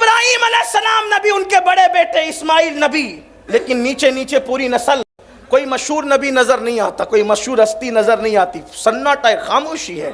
ابراہیم علیہ السلام نبی, ان کے بڑے بیٹے اسماعیل نبی, لیکن نیچے نیچے پوری نسل, کوئی مشہور نبی نظر نہیں آتا, کوئی مشہور ہستی نظر نہیں آتی, سناٹا ہے, خاموشی ہے.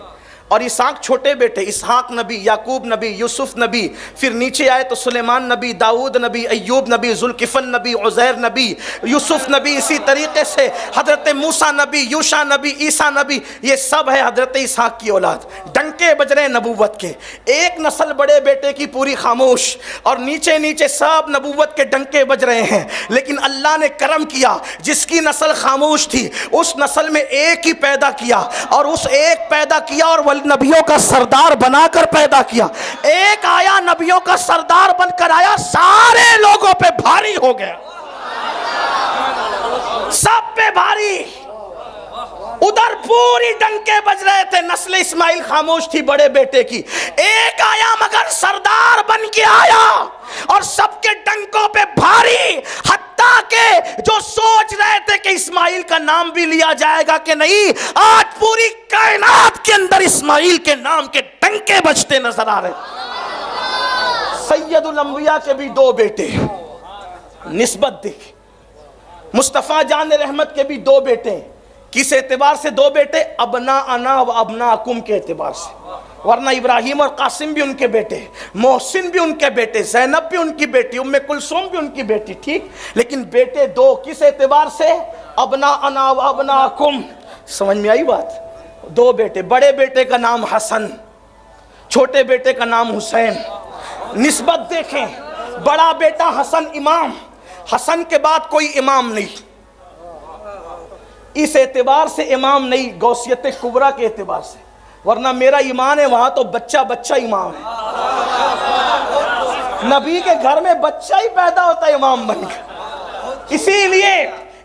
اور اسحاق چھوٹے بیٹے, اسحاق نبی, یعقوب نبی, یوسف نبی, پھر نیچے آئے تو سلیمان نبی, داؤد نبی, ایوب نبی, ذوالکفل نبی, عزیر نبی, یوسف نبی, اسی طریقے سے حضرت موسیٰ نبی, یوشع نبی, عیسیٰ نبی, یہ سب ہے حضرت اسحاق کی اولاد. ڈنکے بج رہے نبوت کے, ایک نسل بڑے بیٹے کی پوری خاموش, اور نیچے نیچے سب نبوت کے ڈنکے بج رہے ہیں. لیکن اللہ نے کرم کیا, جس کی نسل خاموش تھی اس نسل میں ایک ہی پیدا کیا, اور اس ایک پیدا کیا اور نبیوں کا سردار بنا کر پیدا کیا. ایک آیا نبیوں کا سردار بن کر آیا, سارے لوگوں پہ بھاری ہو گیا, سب پہ بھاری. ادھر پوری ڈنکے بج رہے تھے, نسل اسماعیل خاموش تھی بڑے بیٹے کی. ایک آیا مگر سردار بن کے آیا, اور سب کے ڈنکوں پہ بھاری, حتیٰ کہ جو سوچ رہے تھے کہ اسماعیل کا نام بھی لیا جائے گا کہ نہیں, آج پوری کائنات کے اندر اسماعیل کے نام کے ڈنکے بجتے نظر آ رہے. سید الانبیاء کے بھی دو بیٹے, نسبت دیکھ. مصطفیٰ جان رحمت کے بھی دو بیٹے, کس اعتبار سے دو بیٹے؟ ابناءنا و ابناءکم کے اعتبار سے. ورنہ ابراہیم اور قاسم بھی ان کے بیٹے, محسن بھی ان کے بیٹے, زینب بھی ان کی بیٹی, ام کلثوم بھی ان کی بیٹی, ٹھیک. لیکن بیٹے دو, کس اعتبار سے؟ ابناءنا و ابناءکم. سمجھ میں آئی بات؟ دو بیٹے, بڑے بیٹے کا نام حسن, چھوٹے بیٹے کا نام حسین. نسبت دیکھیں, بڑا بیٹا حسن امام, حسن کے بعد کوئی امام نہیں. اس اعتبار سے امام نہیں, غوثیت کبریٰ کے اعتبار سے. ورنہ میرا ایمان ہے وہاں تو بچہ بچہ امام ہے. نبی کے گھر میں بچہ ہی پیدا ہوتا ہے امام بن کر. اسی لیے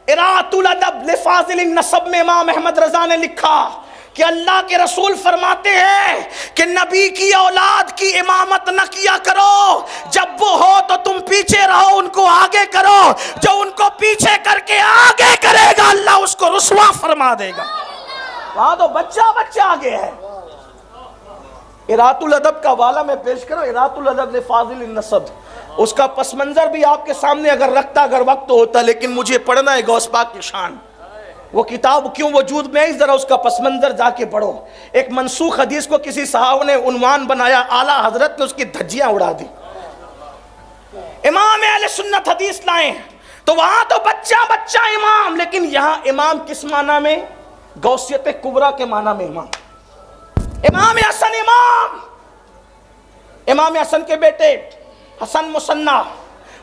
اراۃ الادب لفاضل النسب میں امام احمد رضا نے لکھا کہ اللہ کے رسول فرماتے ہیں کہ نبی کی اولاد کی امامت نہ کیا کرو, جب وہ ہو تو تم پیچھے رہو, ان کو آگے کرو. جو ان کو پیچھے کر کے آگے کرے گا اللہ اس کو رسوا فرما دے گا. وہاں تو بچہ بچہ آگے ہے. اراۃ الادب کا والا میں پیش کروں, اراۃ الادب لفاضل النسب. اس کا پس منظر بھی آپ کے سامنے اگر رکھتا, اگر وقت ہوتا, لیکن مجھے پڑھنا ہے غوث پاک کی شان. وہ کتاب کیوں وجود میں ہے, ذرا اس کا پس منظر جا کے پڑھو. ایک منسوخ حدیث کو کسی صحابہ نے عنوان بنایا, اعلیٰ حضرت نے اس کی دھجیاں اڑا دی. امام اہل سنت حدیث لائیں تو وہاں تو بچہ بچہ امام, لیکن یہاں امام کس معنی میں؟ غوثیت کبریٰ کے معنی میں امام. امام حسن امام, امام حسن کے بیٹے حسن مصنع,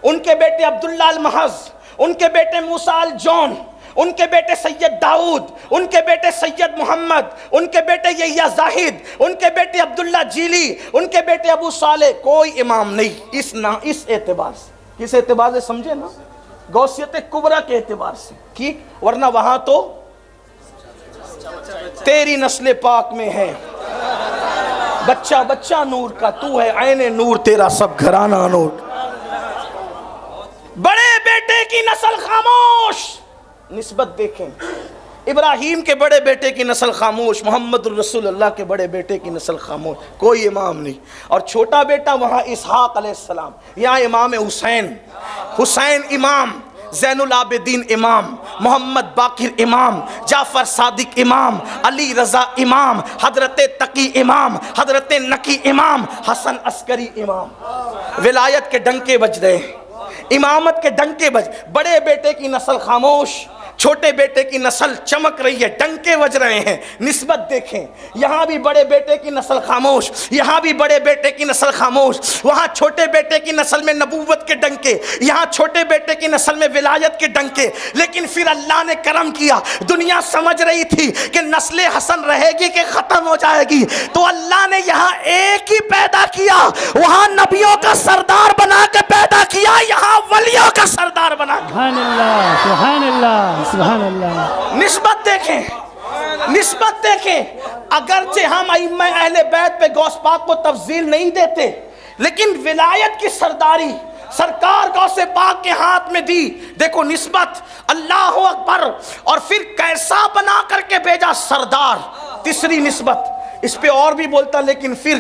ان کے بیٹے عبداللہ المحض, ان کے بیٹے موسیٰ الجون, ان کے بیٹے سید داؤد, ان کے بیٹے سید محمد, ان کے بیٹے یحییٰ زاہد, ان کے بیٹے عبداللہ جیلی, ان کے بیٹے ابو صالح. کوئی امام نہیں اس اعتبار سے. کس اعتبار سے سمجھے نا؟ غوثیت کبریٰ کے اعتبار سے, ٹھیک. ورنہ وہاں تو تیری نسل پاک میں ہے بچہ بچہ نور کا, تو ہے عین نور, تیرا سب گھرانہ نور. بڑے بیٹے کی نسل خاموش. نسبت دیکھیں, ابراہیم کے بڑے بیٹے کی نسل خاموش, محمد الرسول اللہ کے بڑے بیٹے کی نسل خاموش, کوئی امام نہیں. اور چھوٹا بیٹا وہاں اسحاق علیہ السلام, یہاں امام حسین, حسین امام, زین العابدین امام, محمد باقر امام, جعفر صادق امام, علی رضا امام, حضرت تقی امام, حضرت نقی امام, حسن عسکری امام. ولایت کے ڈنکے بج رہے, امامت کے ڈنکے بج. بڑے بیٹے کی نسل خاموش, چھوٹے بیٹے کی نسل چمک رہی ہے, ڈنکے بج رہے ہیں. نسبت دیکھیں, یہاں بھی بڑے بیٹے کی نسل خاموش, یہاں بھی بڑے بیٹے کی نسل خاموش. وہاں چھوٹے بیٹے کی نسل میں نبوت کے ڈنکے, یہاں چھوٹے بیٹے کی نسل میں ولایت کے ڈنکے. لیکن پھر اللہ نے کرم کیا, دنیا سمجھ رہی تھی کہ نسل حسن رہے گی کہ ختم ہو جائے گی, تو اللہ نے یہاں ایک ہی پیدا کیا, وہاں نبیوں کا سردار بنا کے پیدا کیا, یہاں ولیوں کا سردار بنا کے. سبحان اللہ, سبحان اللہ, سبحان اللہ. نسبت دیکھیں, نسبت دیکھیں. اگرچہ ہم ائمہ اہل بیت پہ غوث پاک کو تفضیل نہیں دیتے, لیکن ولایت کی سرداری سرکار غوث پاک کے ہاتھ میں دی. دیکھو نسبت, اللہ اکبر. اور پھر کیسا بنا کر کے بھیجا سردار. تیسری نسبت, اس پہ اور بھی بولتا لیکن پھر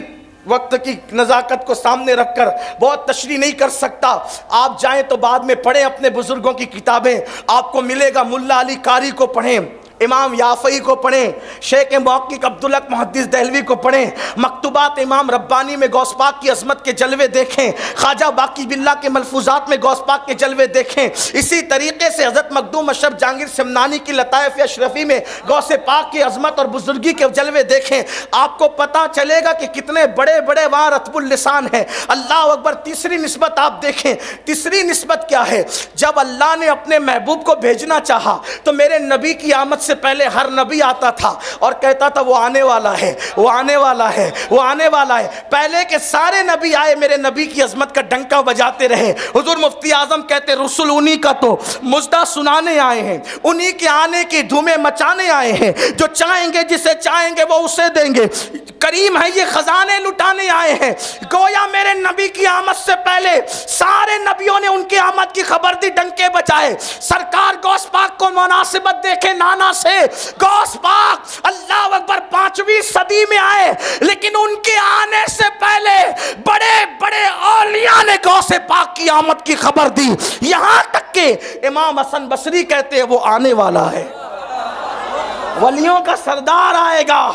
وقت کی نزاکت کو سامنے رکھ کر بہت تشریح نہیں کر سکتا. آپ جائیں تو بعد میں پڑھیں اپنے بزرگوں کی کتابیں, آپ کو ملے گا. ملا علی قاری کو پڑھیں, امام یافعی کو پڑھیں, شیخ محقق عبدالحق محدث دہلوی کو پڑھیں, مکتوبات امام ربانی میں غوث پاک کی عظمت کے جلوے دیکھیں, خواجہ باقی باللہ کے ملفوظات میں غوث پاک کے جلوے دیکھیں. اسی طریقے سے حضرت مخدوم اشرف جہانگیر سمنانی کی لطائف اشرفی میں غوث پاک کی عظمت اور بزرگی کے جلوے دیکھیں. آپ کو پتہ چلے گا کہ کتنے بڑے بڑے وہاں رتب اللسان ہیں. اللہ اکبر. تیسری نسبت آپ دیکھیں, تیسری نسبت کیا ہے؟ جب اللہ نے اپنے محبوب کو بھیجنا چاہا تو میرے نبی کی آمد سے پہلے ہر نبی آتا تھا اور کہتا تھا وہ آنے والا ہے, وہ آنے والا ہے, وہ آنے والا ہے. پہلے کے سارے نبی آئے, میرے نبی کی عظمت کا ڈنکا بجاتے رہے. حضور مفتی اعظم کہتے رسول انہی کا تو مژدہ سنانے آئے ہیں, انہی کے آنے کی دھومیں مچانے آئے ہیں. جو چاہیں گے جسے چاہیں گے وہ اسے دیں گے. کریم ہے یہ خزانے لٹانے آئے ہیں. گویا میرے نبی کی آمد سے پہلے سارے نبیوں نے ان کی آمد کی خبر دی, ڈنکے بجائے. سرکار غوث پاک کو مناسبت دیکھے نانا سے. غوث پاک اللہ اکبر 5ویں صدی میں آئے, لیکن ان کے آنے سے پہلے بڑے بڑے اولیاء نے غوث پاک کی آمد کی خبر دی. یہاں تک کہ امام حسن بصری کہتے ہیں وہ آنے والا ہے, ولیوں کا سردار آئے گا,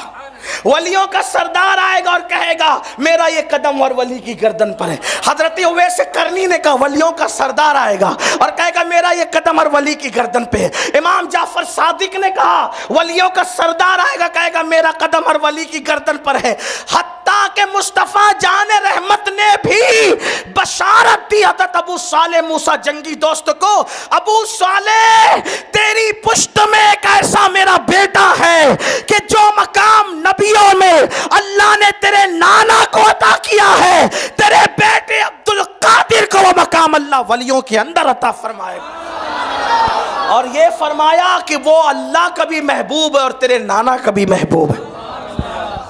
ولیوں کا سردار آئے گا اور کہے گا میرا یہ قدم اور ولی کی گردن پر ہے. حضرت اویس کرنی نے کہا ولیوں کا سردار آئے گا اور کہے گا میرا یہ قدم اور ولی کی گردن پہ ہے. امام جعفر صادق نے کہا ولیوں کا سردار آئے گا, کہے گا میرا قدم اور ولی کی گردن پر ہے. حتیٰ کہ مصطفیٰ جان رحمت نے بھی بشارت دی حضرت ابو صالح موسیٰ جنگی دوست کو, ابو صالح تیری پشت میں ایک ایسا میرا بیٹا ہے کہ جو مقام نبیوں میں اللہ نے تیرے نانا کو عطا کیا ہے, تیرے بیٹے عبدالقادر کو وہ مقام اللہ ولیوں کے اندر عطا فرمائے گا. اور یہ فرمایا کہ وہ اللہ کا بھی محبوب ہے اور تیرے نانا کا بھی محبوب ہے,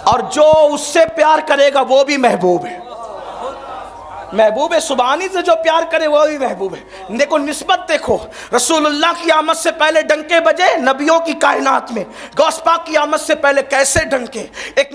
اور جو اس سے پیار کرے گا وہ بھی محبوب ہے. محبوب سبحانی سے جو پیار کرے وہ بھی محبوب ہے. دیکھو نسبت دیکھو, رسول اللہ کی آمد سے پہلے ڈنکے بجے نبیوں کی کائنات میں, غوث پاک کی آمد سے پہلے کیسے ڈنکے. ایک